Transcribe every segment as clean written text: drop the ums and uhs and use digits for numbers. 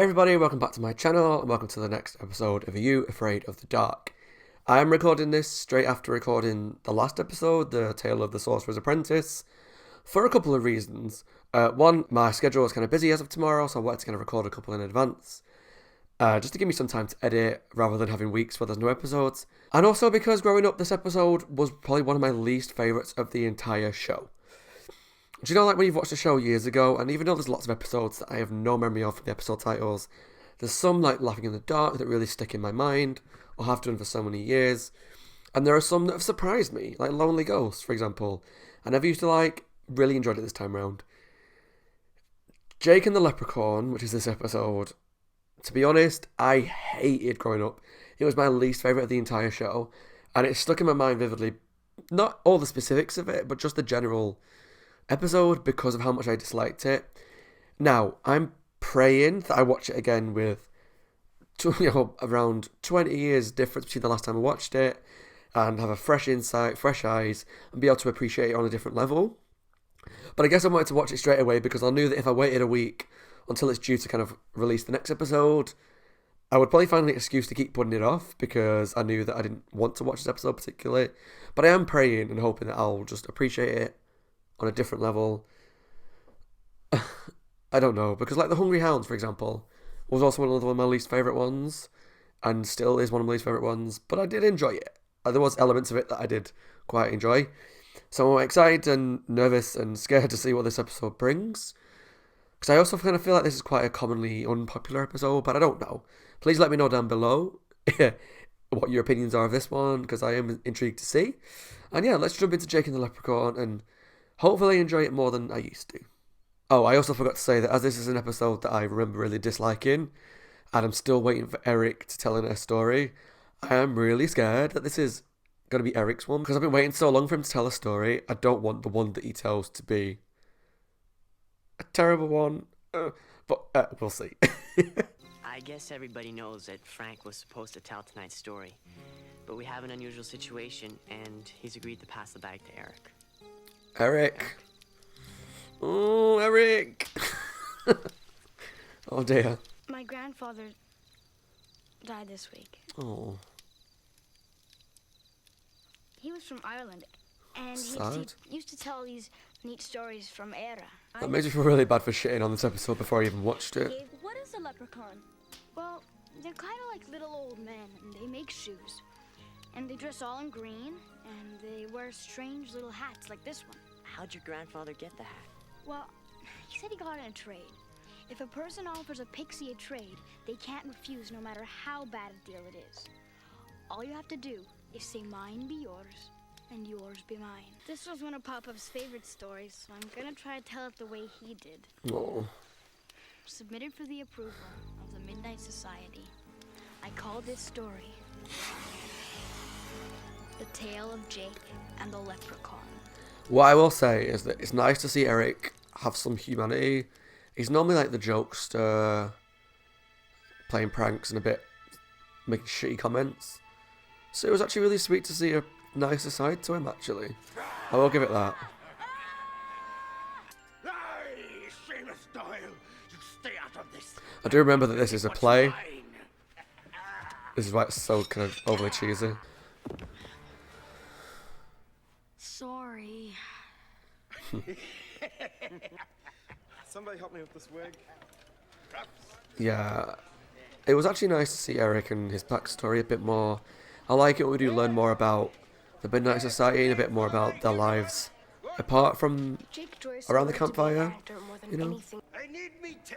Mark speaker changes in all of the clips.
Speaker 1: Hey everybody, welcome back to my channel and welcome to the next episode of Are You Afraid of the Dark? I am recording this straight after recording the last episode, The Tale of the Sorcerer's Apprentice, for a couple of reasons. One, my schedule is kind of busy as of tomorrow, so I wanted to kind of record a couple in advance. Just to give me some time to edit rather than having weeks where there's no episodes. And also because growing up, this episode was probably one of my least favourites of the entire show. Do you know, like when you've watched a show years ago, and even though there's lots of episodes that I have no memory of from the episode titles, there's some like Laughing in the Dark that really stick in my mind, or have done for so many years. And there are some that have surprised me, like Lonely Ghost, for example. I never used to like, really enjoyed it this time round. Jake and the Leprechaun, which is this episode, to be honest, I hated growing up. It was my least favourite of the entire show, and it stuck in my mind vividly. Not all the specifics of it, but just the general episode because of how much I disliked it. Now, I'm praying that I watch it again with around 20 years difference between the last time I watched it, and have a fresh insight, fresh eyes, and be able to appreciate it on a different level. But I guess I wanted to watch it straight away because I knew that if I waited a week until it's due to kind of release the next episode, I would probably find an excuse to keep putting it off because I knew that I didn't want to watch this episode particularly. But I am praying and hoping that I'll just appreciate it on a different level. I don't know, because like The Hungry Hounds, for example, was also one of my least favourite ones, and still is one of my least favourite ones, but I did enjoy it. There was elements of it that I did quite enjoy. So I'm excited and nervous and scared to see what this episode brings. Because I also kind of feel like this is quite a commonly unpopular episode, but I don't know. Please let me know down below what your opinions are of this one, because I am intrigued to see. And yeah, let's jump into Jake and the Leprechaun and hopefully enjoy it more than I used to. Oh, I also forgot to say that as this is an episode that I remember really disliking, and I'm still waiting for Eric to tell a story, I am really scared that this is going to be Eric's one, because I've been waiting so long for him to tell a story. I don't want the one that he tells to be a terrible one, but we'll see.
Speaker 2: I guess everybody knows that Frank was supposed to tell tonight's story, but we have an unusual situation, and he's agreed to pass the bag to Eric.
Speaker 1: Eric. Oh, Eric. Oh, dear.
Speaker 3: My grandfather died this week.
Speaker 1: Oh.
Speaker 3: He was from Ireland, and
Speaker 1: Sad.
Speaker 3: he used to tell these neat stories from Era.
Speaker 1: That makes me feel really bad for shitting on this episode before I even watched it.
Speaker 3: What is a leprechaun? Well, they're kind of like little old men, and they make shoes. And they dress all in green, and they wear strange little hats like this one.
Speaker 2: How'd your grandfather get the hat?
Speaker 3: Well, he said he got it in a trade. If a person offers a pixie a trade, they can't refuse no matter how bad a deal it is. All you have to do is say mine be yours, and yours be mine. This was one of Pop-Up's favorite stories, so I'm gonna try to tell it the way he did.
Speaker 1: Oh.
Speaker 3: Submitted for the approval of the Midnight Society. I call this story The Tale of Jake and the Leprechaun.
Speaker 1: What I will say is that it's nice to see Eric have some humanity. He's normally like the jokester, playing pranks and a bit making shitty comments. So it was actually really sweet to see a nicer side to him, actually. I will give it that. I do remember that this is a play. This is why it's so kind of overly cheesy.
Speaker 3: Sorry.
Speaker 4: Somebody help me with this wig.
Speaker 1: Yeah, it was actually nice to see Eric and his backstory a bit more. I like it when we do learn more about the Midnight Society and a bit more about their lives apart from around the campfire, you know.
Speaker 4: I need me tea.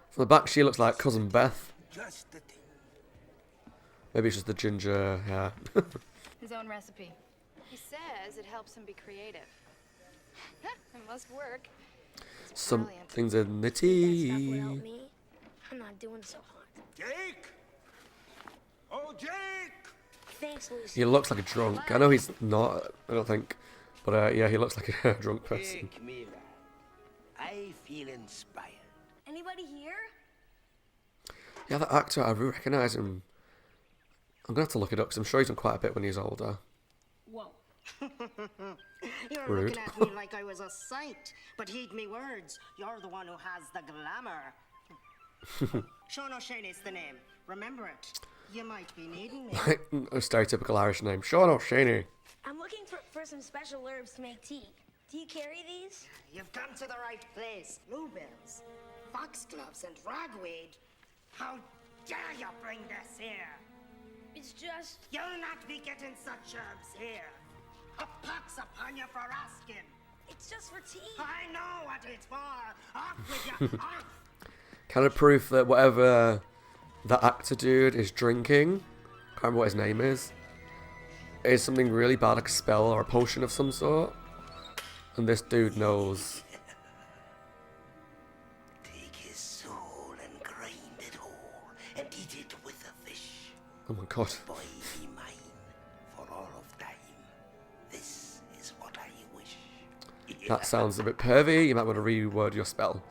Speaker 1: From the back, she looks like Cousin Beth.
Speaker 4: Just the thing.
Speaker 1: Maybe it's just the ginger hair.
Speaker 5: His own recipe. He says it helps him be creative. It must work. It's brilliant.
Speaker 1: Something's in the
Speaker 3: Without
Speaker 1: tea.
Speaker 3: me, I'm not doing so hot.
Speaker 4: Jake! Oh, Jake!
Speaker 3: Thanks, Lucy.
Speaker 1: He looks like a drunk. I know he's not, I don't think. But yeah, he looks like a drunk person.
Speaker 6: Jake Miller. I feel inspired.
Speaker 3: Anybody here?
Speaker 1: Yeah, that actor, I recognise him. I'm going to have to look it up because I'm sure he's done quite a bit when he's older.
Speaker 5: Whoa.
Speaker 7: You're
Speaker 1: Rude.
Speaker 7: looking at me like I was a saint, but heed me words. You're the one who has the glamour. Sean O'Shane's the name. Remember it. You might be needing me.
Speaker 1: A stereotypical Irish name. Sean O'Shane.
Speaker 8: I'm looking for some special herbs to make tea. Do you carry these?
Speaker 7: You've come to the right place. Bluebells, foxgloves, and ragweed. How dare you bring this here?
Speaker 8: It's just...
Speaker 7: You'll not be getting such herbs here. A pox upon you for asking.
Speaker 8: It's just for tea.
Speaker 7: I know what it's for. Off with you, off.
Speaker 1: Kind of proof that whatever that actor dude is drinking, can't remember what his name is something really bad, like a spell or a potion of some sort. And this dude knows.
Speaker 6: Take his soul and grind it whole, and eat it with the fish.
Speaker 1: Oh my god.
Speaker 6: Boy, be mine for all of time. This is what I wish.
Speaker 1: That sounds a bit pervy. You might want to reword your spell.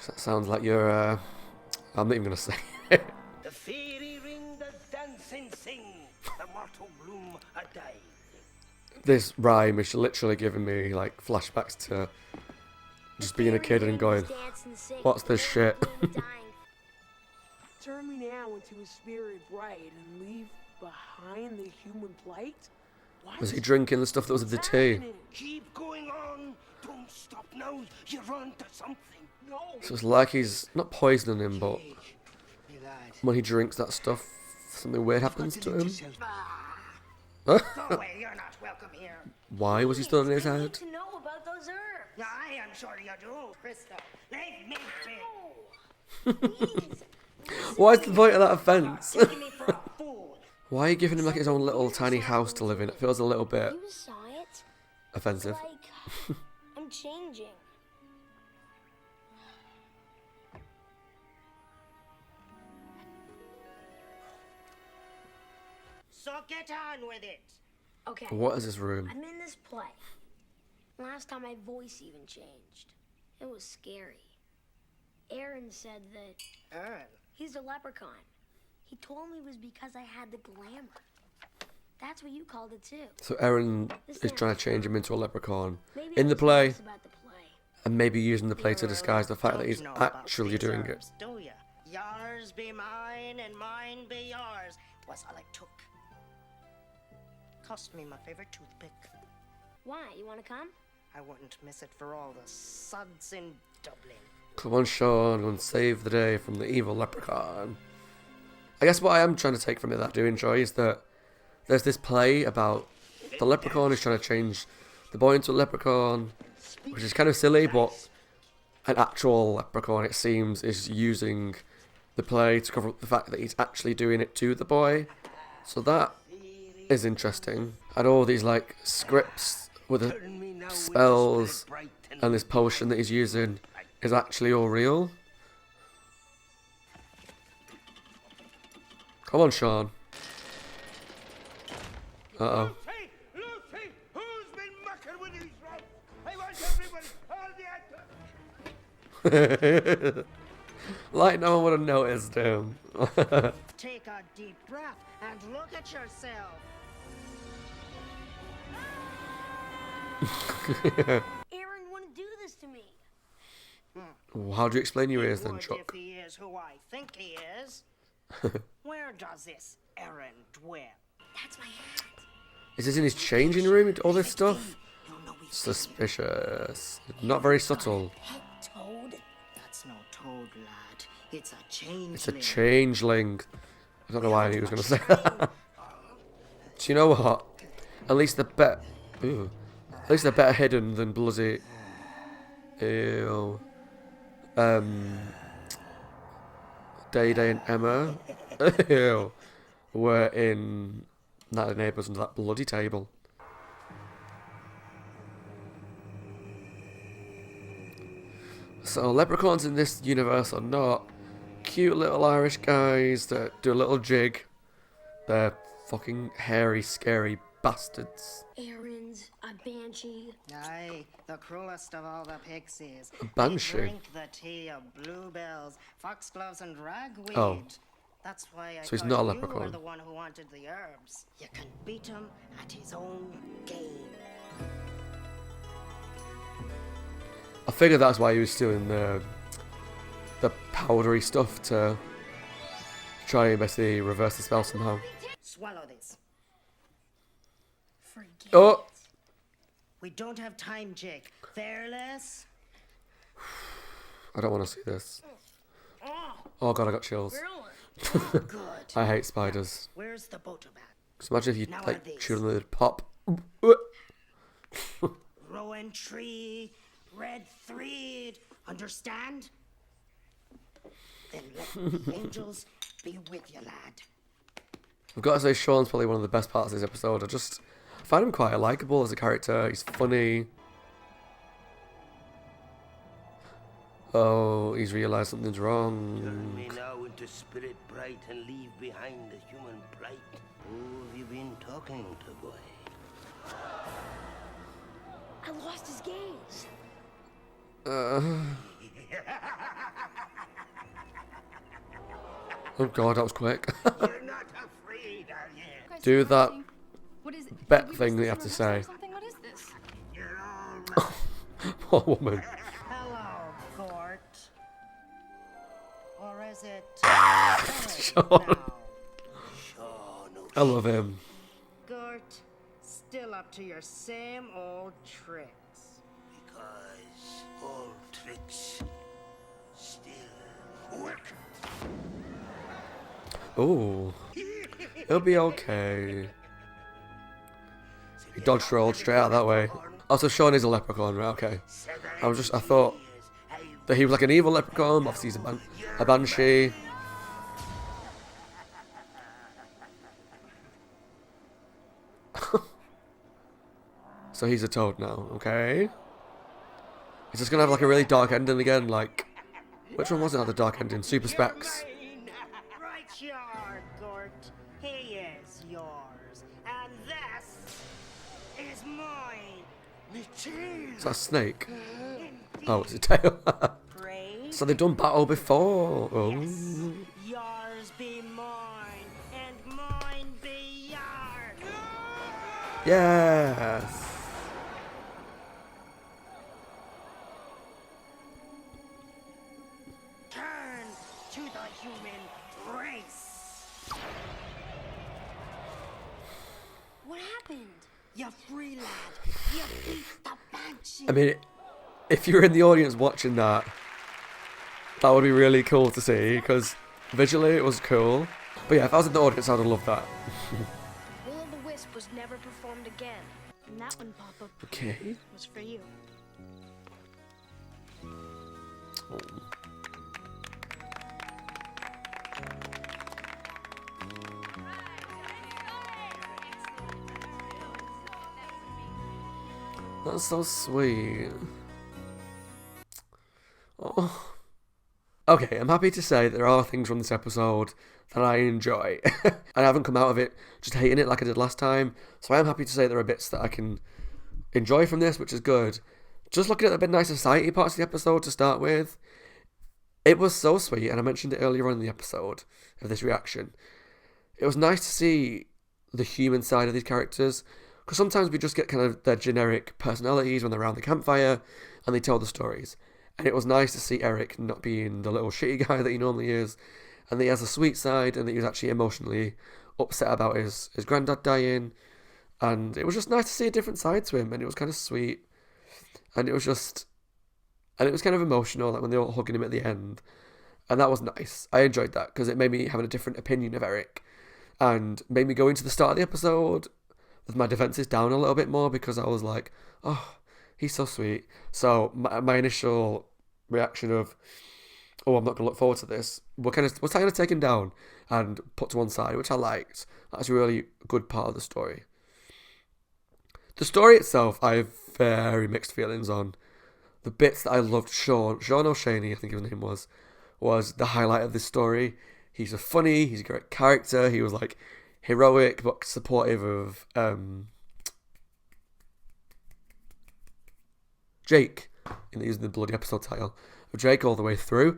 Speaker 1: That sounds like you're, I'm not even going to say it.
Speaker 6: The fairy ring, the dancing sing, the mortal bloom a die.
Speaker 1: This rhyme is literally giving me, like, flashbacks to just being a kid and going, what's this shit?
Speaker 9: Turn me now into a spirit bright and leave behind the human plight? What?
Speaker 1: Was he drinking the stuff that was in the tea?
Speaker 6: Keep going on. Don't stop now. You're on to something.
Speaker 9: No.
Speaker 1: So it's like he's not poisoning him, but
Speaker 6: Me lad.
Speaker 1: when he drinks that stuff, something weird happens to him.
Speaker 7: Go away, you're not welcome here.
Speaker 1: Why was he still in his
Speaker 8: I need
Speaker 1: head?
Speaker 8: to know about those herbs.
Speaker 7: Yeah, I am sure you do, Krista. Leave me be.
Speaker 8: Please.
Speaker 1: Why is the point of that offence?
Speaker 7: Taking me for a fool.
Speaker 1: Why are you giving him like his own little tiny house to live in? It feels a little bit
Speaker 8: You saw it?
Speaker 1: offensive.
Speaker 8: Like, I'm changing.
Speaker 7: So get on with it.
Speaker 8: Okay.
Speaker 1: What is this room?
Speaker 8: I'm in this play. Last time my voice even changed. It was scary. Aaron said that
Speaker 7: Aaron.
Speaker 8: he's a leprechaun. He told me it was because I had the glamour. That's what you called it too.
Speaker 1: So Aaron is trying to change him into a leprechaun
Speaker 8: Maybe
Speaker 1: in
Speaker 8: I
Speaker 1: the
Speaker 8: was
Speaker 1: play,
Speaker 8: nervous about the play.
Speaker 1: and maybe using the play to disguise the fact that
Speaker 7: Don't
Speaker 1: he's
Speaker 7: know about
Speaker 1: actually
Speaker 7: these
Speaker 1: doing it.
Speaker 7: herbs, do you? Yours be mine and mine be yours. Was all it took. Cost me my favorite toothpick.
Speaker 8: Why? You want to come?
Speaker 7: I wouldn't miss it for all the suds in Dublin.
Speaker 1: Come on, Sean, go and save the day from the evil leprechaun. I guess what I am trying to take from it that I do enjoy is that there's this play about the leprechaun is trying to change the boy into a leprechaun, which is kind of silly, but an actual leprechaun, it seems, is using the play to cover up the fact that he's actually doing it to the boy. So that is interesting. And all these like scripts with the
Speaker 6: Turn me now with the
Speaker 1: spells
Speaker 6: spirit bright
Speaker 1: and this potion that he's using is actually all real. Come on, Sean. Uh-oh.
Speaker 4: Lucy! Lucy! Who's been mucking with these rods? I want everybody, all the actors.
Speaker 1: Like no one would have noticed him.
Speaker 7: Take a deep breath and look at yourself.
Speaker 8: Aaron wouldn't do this to me.
Speaker 1: How do you explain your ears then,
Speaker 7: Would
Speaker 1: Chuck?
Speaker 7: if he is who I think he is. Where does this Aaron dwell?
Speaker 8: That's my hat.
Speaker 1: Is this in his changing room? All this stuff? Suspicious. Not very subtle.
Speaker 8: Pet toad?
Speaker 7: That's no toad, lad. It's a changeling.
Speaker 1: It's a changeling. I don't know why he was going to say that. Do you know what? At least they're better. Ew. At least they're better hidden than bloody. Ew. Day Day and Emma. Ew. Were in Night of the Neighbours under that bloody table. So leprechauns in this universe are not cute little Irish guys that do a little jig. They're fucking hairy, scary bastards.
Speaker 8: Aaron's a banshee.
Speaker 7: Aye, the cruelest of all the pixies.
Speaker 1: A banshee?
Speaker 7: They drink the tea of bluebells, foxgloves, and ragweed.
Speaker 1: Oh.
Speaker 7: That's why I
Speaker 1: So he's
Speaker 7: thought
Speaker 1: not a
Speaker 7: you
Speaker 1: leprechaun.
Speaker 7: were the one who wanted the herbs. You can beat him at his own game.
Speaker 1: I figured that's why he was stealing the powdery stuff to try and basically reverse the spell somehow.
Speaker 7: Swallow this.
Speaker 8: Forget
Speaker 1: Oh!
Speaker 7: We don't have time, Jake. Fearless?
Speaker 1: I don't want to see this. Oh god, I got chills.
Speaker 7: Good.
Speaker 1: I hate spiders.
Speaker 7: Where's the boat bag?
Speaker 1: Just imagine if you
Speaker 7: Now
Speaker 1: like
Speaker 7: are these?
Speaker 1: chew them, they'd pop.
Speaker 7: Rowan tree, red thread. Understand? Then let the angels be with you, lad.
Speaker 1: I've got to say, Sean's probably one of the best parts of this episode. I find him quite likable as a character. He's funny. Oh, he's realised something's
Speaker 6: Turn
Speaker 1: wrong.
Speaker 6: me now into spirit bright and leave behind the human plight. Who have you been talking to, boy?
Speaker 8: I lost his gaze.
Speaker 1: Oh god, that was quick.
Speaker 6: You're not afraid, are you?
Speaker 5: Guys,
Speaker 1: Do
Speaker 5: what
Speaker 1: that
Speaker 5: is- What is it?
Speaker 1: bet
Speaker 5: Did we
Speaker 1: thing
Speaker 5: miss
Speaker 1: that you
Speaker 5: this
Speaker 1: have to
Speaker 5: in rehearsal or
Speaker 1: say.
Speaker 5: something? What is this?
Speaker 6: You're all right.
Speaker 1: Poor woman.
Speaker 7: Hello, Gort. Or is it...
Speaker 1: Sean.
Speaker 6: Sure, no
Speaker 1: I love him.
Speaker 7: Gort, still up to your same old tricks.
Speaker 6: because all tricks still work.
Speaker 1: Oh, it'll be okay. He dodged rolled straight out that way. Also, Sean is a leprechaun, right? Okay. I thought that he was like an evil leprechaun. Obviously, he's a banshee. So he's a toad now, okay? Is this gonna have like a really dark ending again? Like, which one was it? At the dark ending, Super Specs.
Speaker 7: Right yard, Gort. He is yours. And this is mine.
Speaker 1: Is that a snake? Oh, it's a tail.
Speaker 7: Pray.
Speaker 1: So they've done battle before. Oh.
Speaker 7: Yours be mine, and mine be yours.
Speaker 1: Yes.
Speaker 7: Turn to the human race.
Speaker 8: What happened?
Speaker 7: You free lad. You beat the banshee.
Speaker 1: I mean, if you're in the audience watching that, that would be really cool to see, because visually it was cool. But yeah, if I was in the audience, I'd have loved that.
Speaker 3: Will o' the Wisp was never performed again. And that one, Papa,
Speaker 1: Okay.
Speaker 3: was for you.
Speaker 1: That's so sweet. Oh. Okay, I'm happy to say that there are things from this episode that I enjoy. I haven't come out of it just hating it like I did last time. So I am happy to say there are bits that I can enjoy from this, which is good. Just looking at the Midnight Society parts of the episode to start with, it was so sweet, and I mentioned it earlier on in the episode of this reaction. It was nice to see the human side of these characters, because sometimes we just get kind of their generic personalities when they're around the campfire and they tell the stories. And it was nice to see Eric not being the little shitty guy that he normally is, and that he has a sweet side, and that he was actually emotionally upset about his granddad dying. And it was just nice to see a different side to him, and it was kind of sweet. And it was kind of emotional, like when they were all hugging him at the end. And that was nice. I enjoyed that, because it made me have a different opinion of Eric. And made me go into the start of the episode with my defences down a little bit more, because I was like, oh, he's so sweet. So my initial reaction of, oh, I'm not going to look forward to this, was kind of taken down and put to one side, which I liked. That's a really good part of the story. The story itself, I have very mixed feelings on. The bits that I loved, Sean O'Shaney, I think his name was the highlight of this story. He's he's a great character. He was like heroic but supportive of Jake, in using the bloody episode title of Jake all the way through.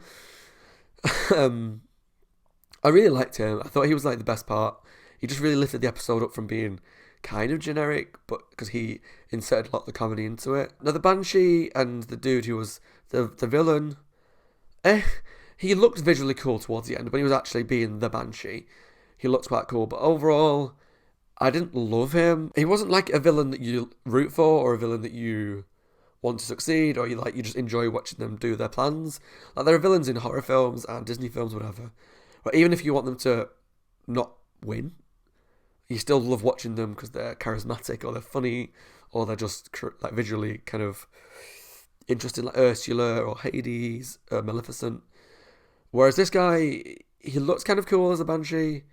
Speaker 1: And I really liked him. I thought he was like the best part. He just really lifted the episode up from being kind of generic, but because he inserted a lot of the comedy into it. Now the Banshee and the dude who was the villain, he looked visually cool towards the end, but he was actually being the Banshee. He looked quite cool, but overall, I didn't love him. He wasn't like a villain that you root for or a villain that you want to succeed, or you just enjoy watching them do their plans. Like there are villains in horror films and Disney films, whatever. But even if you want them to not win, you still love watching them because they're charismatic or they're funny or they're just like visually kind of interesting, like Ursula or Hades, Maleficent. Whereas this guy, he looks kind of cool as a Banshee,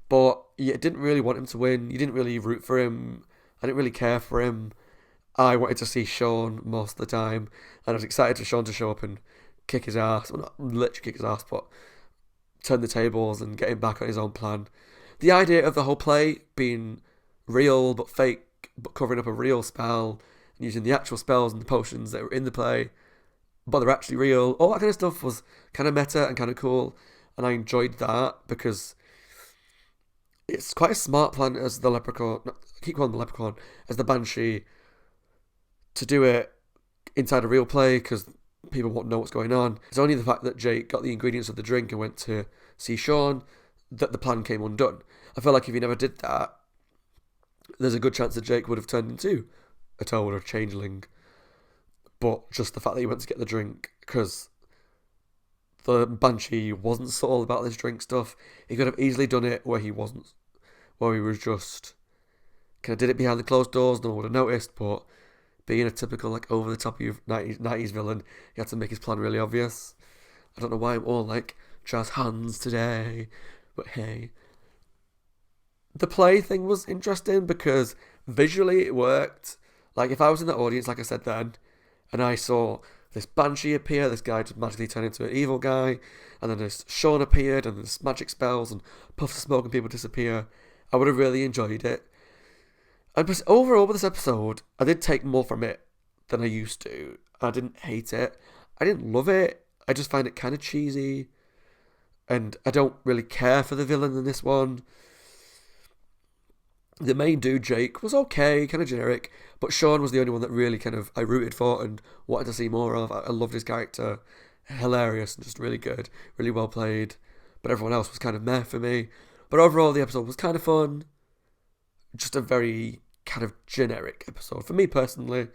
Speaker 1: but you didn't really want him to win. You didn't really root for him. I didn't really care for him. I wanted to see Sean most of the time, and I was excited for Sean to show up and kick his ass. Well, not literally kick his ass, but turn the tables and get him back on his own plan. The idea of the whole play being real but fake, but covering up a real spell, and using the actual spells and the potions that were in the play, but they're actually real, all that kind of stuff was kind of meta and kind of cool, and I enjoyed that because it's quite a smart plan as the Leprechaun, I keep calling him the Leprechaun, as the Banshee, to do it inside a real play because people won't know what's going on. It's only the fact that Jake got the ingredients of the drink and went to see Sean that the plan came undone. I feel like if he never did that, there's a good chance that Jake would have turned into a toad or a changeling. But just the fact that he went to get the drink, because the Banshee wasn't subtle about this drink stuff, he could have easily done it where he wasn't, where he was just kind of did it behind the closed doors, no one would have noticed, but being a typical like over the top of 90s villain, he had to make his plan really obvious. I don't know why I'm all like jazz hands today, but hey. The play thing was interesting because visually it worked. Like if I was in the audience, like I said then, and I saw this Banshee appear, this guy just magically turned into an evil guy, and then this Sean appeared, and there's magic spells and puffs of smoke and people disappear, I would have really enjoyed it. And but overall with this episode, I did take more from it than I used to. I didn't hate it. I didn't love it. I just find it kind of cheesy. And I don't really care for the villain in this one. The main dude, Jake, was okay, kind of generic. But Sean was the only one that really kind of I rooted for and wanted to see more of. I loved his character. Hilarious and just really good. Really well played. But everyone else was kind of meh for me. But overall, the episode was kind of fun. Just a very kind of generic episode. For me personally,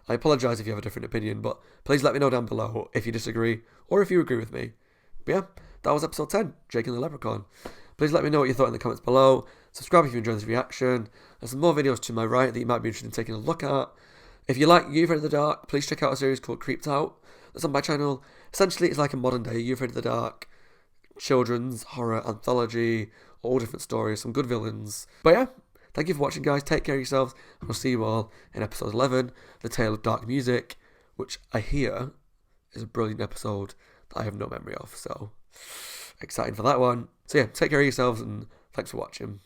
Speaker 1: I apologise if you have a different opinion, but please let me know down below if you disagree or if you agree with me. But yeah, that was episode 10, Jake and the Leprechaun. Please let me know what you thought in the comments below. Subscribe if you enjoyed this reaction. There's some more videos to my right that you might be interested in taking a look at. If you like You Afraid of the Dark, please check out a series called Creeped Out. That's on my channel. Essentially, it's like a modern day You Afraid of the Dark, children's horror anthology, all different stories, some good villains. But yeah, thank you for watching, guys. Take care of yourselves, and I'll see you all in episode 11, The Tale of Dark Music, which I hear is a brilliant episode that I have no memory of. So, excited for that one. So yeah, take care of yourselves, and thanks for watching.